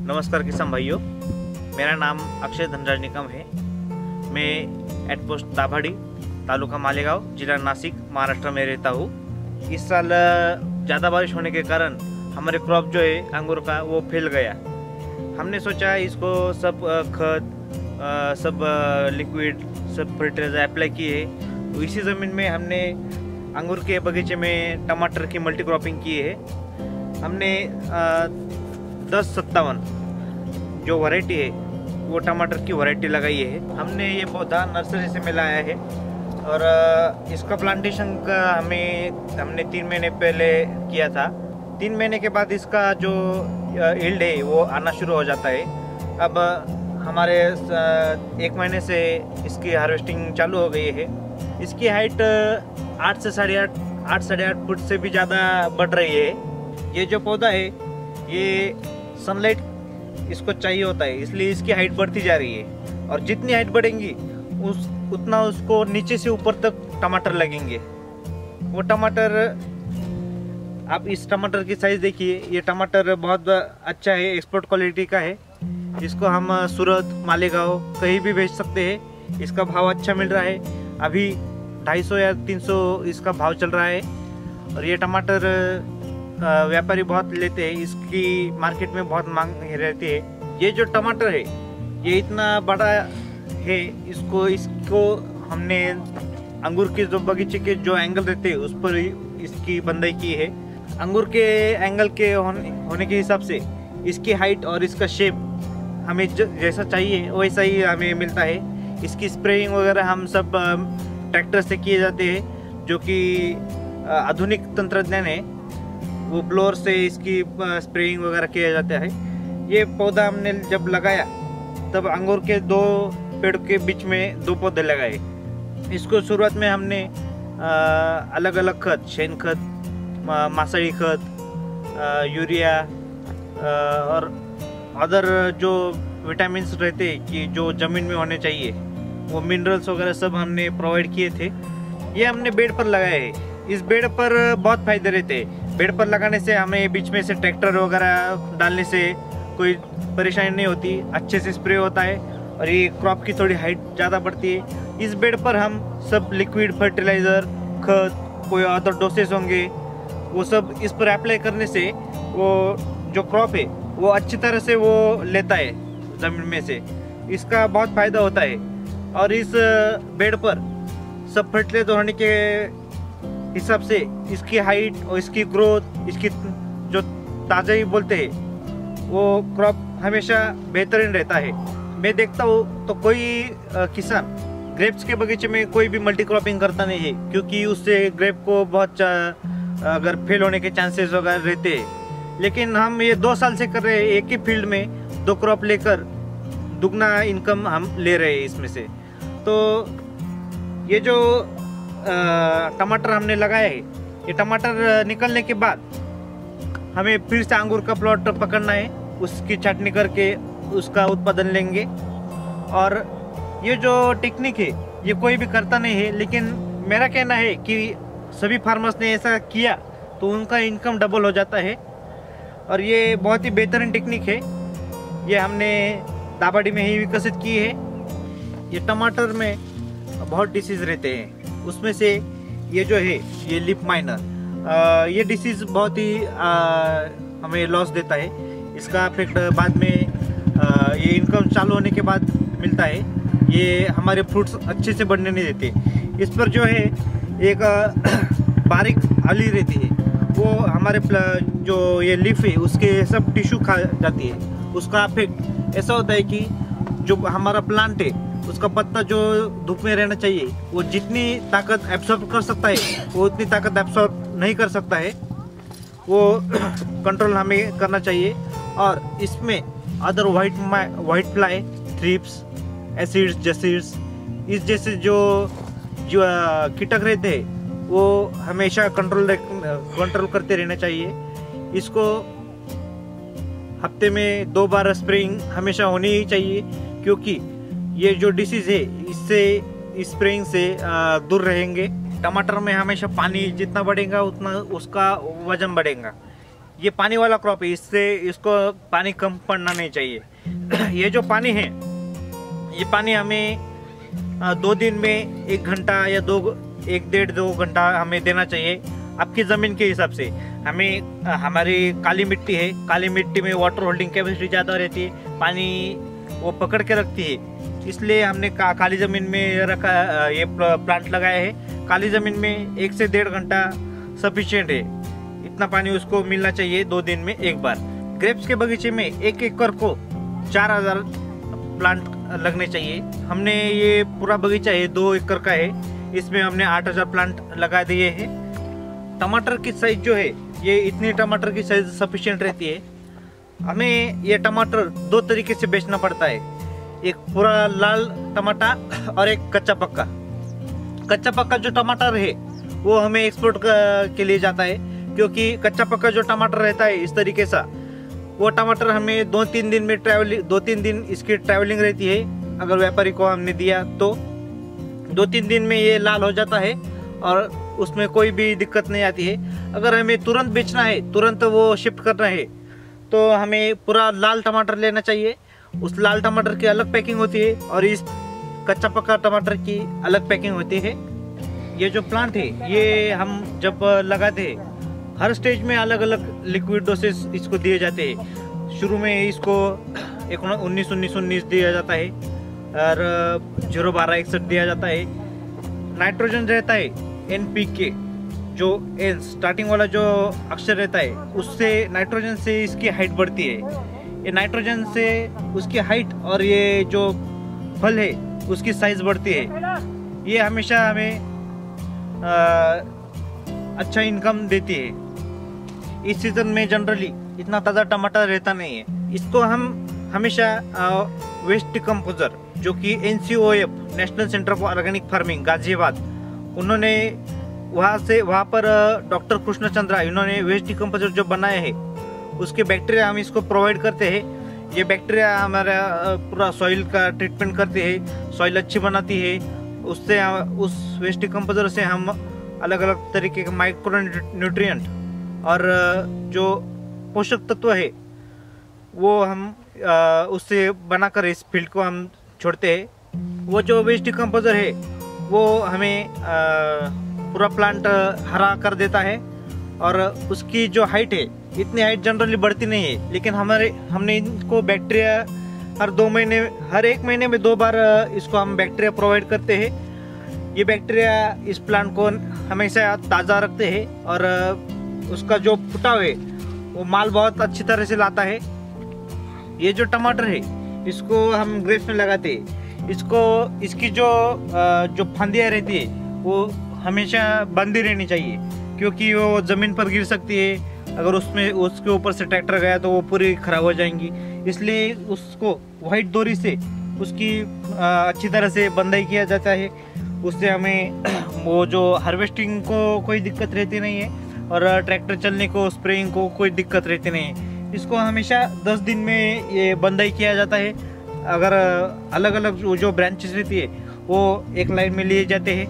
नमस्कार किसान भाइयों, मेरा नाम अक्षय धनराज निकम है। मैं एट पोस्ट दाभाड़ी, तालुका मालेगांव, जिला नासिक, महाराष्ट्र में रहता हूँ। इस साल ज़्यादा बारिश होने के कारण हमारे क्रॉप जो है अंगूर का वो फैल गया। हमने सोचा इसको सब खाद, सब लिक्विड, सब फर्टिलाइजर अप्लाई किए। तो इसी ज़मीन में हमने अंगूर के बगीचे में टमाटर की मल्टी क्रॉपिंग की है। हमने 1057 जो वैरायटी है वो टमाटर की वैरायटी लगाई है। हमने ये पौधा नर्सरी से मिलाया है और इसका प्लांटेशन का हमने 3 महीने पहले किया था। 3 महीने के बाद इसका जो यील्ड है वो आना शुरू हो जाता है। अब हमारे 1 महीने से इसकी हार्वेस्टिंग चालू हो गई है। इसकी हाइट 8 से साढ़े 8 फुट से भी ज़्यादा बढ़ रही है। ये जो पौधा है ये सनलाइट इसको चाहिए होता है, इसलिए इसकी हाइट बढ़ती जा रही है। और जितनी हाइट बढ़ेंगी उतना उसको नीचे से ऊपर तक टमाटर लगेंगे। वो टमाटर, आप इस टमाटर की साइज देखिए। ये टमाटर बहुत अच्छा है, एक्सपोर्ट क्वालिटी का है। इसको हम सूरत, मालेगांव कहीं भी भेज सकते हैं। इसका भाव अच्छा मिल रहा है। अभी 250 या 300 इसका भाव चल रहा है। और ये टमाटर व्यापारी बहुत लेते हैं, इसकी मार्केट में बहुत मांग रहती है। ये जो टमाटर है ये इतना बड़ा है, इसको हमने अंगूर के जो बगीचे के जो एंगल रहते हैं उस पर इसकी बंदाई की है। अंगूर के एंगल के होने के हिसाब से इसकी हाइट और इसका शेप हमें जैसा चाहिए वैसा ही हमें मिलता है। इसकी स्प्रेइंग वगैरह हम सब ट्रैक्टर से किए जाते हैं, जो कि आधुनिक तंत्रज्ञान है। वो ब्लोअर से इसकी स्प्रेइंग वगैरह किया जाता है। ये पौधा हमने जब लगाया तब अंगूर के 2 पेड़ के बीच में 2 पौधे लगाए। इसको शुरुआत में हमने अलग अलग खत, शेन खत, मासड़ी खत, यूरिया और अदर जो विटामिन्स रहते हैं कि जो ज़मीन में होने चाहिए, वो मिनरल्स वगैरह सब हमने प्रोवाइड किए थे। ये हमने बेड पर लगाए हैं। इस बेड पर बहुत फायदे रहते हैं। बेड पर लगाने से हमें बीच में से ट्रैक्टर वगैरह डालने से कोई परेशानी नहीं होती, अच्छे से स्प्रे होता है और ये क्रॉप की थोड़ी हाइट ज़्यादा बढ़ती है। इस बेड पर हम सब लिक्विड फर्टिलाइज़र, खाद, कोई अदर डोसेस होंगे वो सब इस पर अप्लाई करने से वो जो क्रॉप है वो अच्छी तरह से वो लेता है ज़मीन में से। इसका बहुत फ़ायदा होता है। और इस बेड पर सब फर्टिलाइजर होने के हिसाब से इसकी हाइट और इसकी ग्रोथ, इसकी जो ताज़ाई बोलते हैं, वो क्रॉप हमेशा बेहतरीन रहता है। मैं देखता हूँ तो कोई किसान ग्रेप्स के बगीचे में कोई भी मल्टी क्रॉपिंग करता नहीं है, क्योंकि उससे ग्रेप को बहुत अगर फेल होने के चांसेस वगैरह रहते हैं। लेकिन हम ये 2 साल से कर रहे हैं। एक ही फील्ड में 2 क्रॉप लेकर दुगना इनकम हम ले रहे हैं इसमें से। तो ये जो टमाटर हमने लगाया है, ये टमाटर निकलने के बाद हमें फिर से अंगूर का प्लॉट पकड़ना है, उसकी छाटनी करके उसका उत्पादन लेंगे। और ये जो टेक्निक है ये कोई भी करता नहीं है, लेकिन मेरा कहना है कि सभी फार्मर्स ने ऐसा किया तो उनका इनकम डबल हो जाता है। और ये बहुत ही बेहतरीन टेक्निक है। ये हमने दाभाड़ी में ही विकसित की है। ये टमाटर में बहुत डिसीज़ रहते हैं, उसमें से ये जो है ये लीफ माइनर, ये डिसीज़ बहुत ही हमें लॉस देता है। इसका इफेक्ट बाद में ये इनकम चालू होने के बाद मिलता है। ये हमारे फ्रूट्स अच्छे से बढ़ने नहीं देते। इस पर जो है एक बारीक आली रहती है, वो हमारे जो ये लीफ है उसके सब टिश्यू खा जाती है। उसका इफेक्ट ऐसा होता है कि जो हमारा प्लांट है उसका पत्ता जो धूप में रहना चाहिए, वो जितनी ताकत एब्सॉर्ब कर सकता है वो उतनी ताकत एब्सॉर्ब नहीं कर सकता है। वो कंट्रोल हमें करना चाहिए। और इसमें other white fly, thrips, acids, jassids, इस जैसे जो कीटक रहते हैं वो हमेशा कंट्रोल करते रहना चाहिए। इसको हफ्ते में 2 बार स्प्रेइंग हमेशा होनी ही चाहिए, क्योंकि ये जो डिसीज़ है इससे स्प्रेइंग से दूर रहेंगे। टमाटर में हमेशा पानी जितना बढ़ेगा उतना उसका वजन बढ़ेगा। ये पानी वाला क्रॉप है, इससे इसको पानी कम पड़ना नहीं चाहिए। ये जो पानी है, ये पानी हमें 2 दिन में 1 घंटा या 1.5-2 घंटा हमें देना चाहिए आपकी ज़मीन के हिसाब से। हमें हमारी काली मिट्टी है, काली मिट्टी में वाटर होल्डिंग कैपेसिटी ज़्यादा रहती है, पानी वो पकड़ के रखती है, इसलिए हमने काली ज़मीन में रखा ये प्लांट लगाया है। काली ज़मीन में 1 से 1.5 घंटा सफिशिएंट है, इतना पानी उसको मिलना चाहिए 2 दिन में एक बार। ग्रेप्स के बगीचे में 1 एकड़ को 4000 प्लांट लगने चाहिए। हमने ये पूरा बगीचा है 2 एकड़ का है, इसमें हमने 8000 प्लांट लगा दिए हैं। टमाटर की साइज जो है, ये इतनी टमाटर की साइज सफिशिएंट रहती है। हमें ये टमाटर 2 तरीके से बेचना पड़ता है, एक पूरा लाल टमाटर और एक कच्चा पक्का। कच्चा पक्का जो टमाटर है वो हमें एक्सपोर्ट के लिए जाता है, क्योंकि कच्चा पक्का जो टमाटर रहता है इस तरीके सा, वो टमाटर हमें 2-3 दिन में 2-3 दिन इसकी ट्रैवलिंग रहती है। अगर व्यापारी को हमने दिया तो 2-3 दिन में ये लाल हो जाता है और उसमें कोई भी दिक्कत नहीं आती है। अगर हमें तुरंत बेचना है, तुरंत वो शिफ्ट करना है, तो हमें पूरा लाल टमाटर लेना चाहिए। उस लाल टमाटर की अलग पैकिंग होती है और इस कच्चा पक्का टमाटर की अलग पैकिंग होती है। ये जो प्लांट है, ये हम जब लगाते हैं हर स्टेज में अलग अलग लिक्विड डोसेस इसको दिए जाते हैं। शुरू में इसको 19-19-19 दिया जाता है और 0-12-61 दिया जाता है। नाइट्रोजन रहता है NPK, जो एन स्टार्टिंग वाला जो अक्षर रहता है, उससे नाइट्रोजन से इसकी हाइट बढ़ती है। ये नाइट्रोजन से उसकी हाइट और ये जो फल है उसकी साइज बढ़ती है। ये हमेशा हमें अच्छा इनकम देती है। इस सीज़न में जनरली इतना ताज़ा टमाटर रहता नहीं है। इसको हम हमेशा वेस्ट डिकम्पोजर, जो कि NCOF national centre for organic farming Ghaziabad, उन्होंने वहाँ पर डॉक्टर कृष्ण चंद्रा, इन्होंने वेस्ट डिकम्पोजर जो बनाए हैं उसके बैक्टीरिया हम इसको प्रोवाइड करते हैं। ये बैक्टीरिया हमारा पूरा सॉइल का ट्रीटमेंट करते हैं, सॉइल अच्छी बनाती है। उससे उस वेस्ट डिकम्पोजर से हम अलग अलग तरीके के माइक्रो न्यूट्रिएंट और जो पोषक तत्व है वो हम उससे बनाकर इस फील्ड को हम छोड़ते हैं। वो जो वेस्ट डिकम्पोजर है वो हमें पूरा प्लांट हरा कर देता है और उसकी जो हाइट है, इतनी हाइट जनरली बढ़ती नहीं है, लेकिन हमने इनको बैक्टीरिया हर 1 महीने में 2 बार इसको हम बैक्टीरिया प्रोवाइड करते हैं। ये बैक्टीरिया इस प्लांट को हमेशा ताज़ा रखते हैं और उसका जो फुटाव है वो माल बहुत अच्छी तरह से लाता है। ये जो टमाटर है इसको हम ग्रेप्स में लगाते हैं। इसकी जो फांदियाँ रहती है वो हमेशा बंदी रहनी चाहिए, क्योंकि वो ज़मीन पर गिर सकती है। अगर उसके ऊपर से ट्रैक्टर गया तो वो पूरी खराब हो जाएंगी। इसलिए उसको वाइट डोरी से उसकी अच्छी तरह से बंदाई किया जाता है। उससे हमें वो जो हार्वेस्टिंग को कोई दिक्कत रहती नहीं है और ट्रैक्टर चलने को, स्प्रेइंग को कोई दिक्कत रहती नहीं है। इसको हमेशा 10 दिन में ये बंदाई किया जाता है। अगर अलग अलग जो ब्रांचेस रहती है वो एक लाइन में लिए जाते हैं।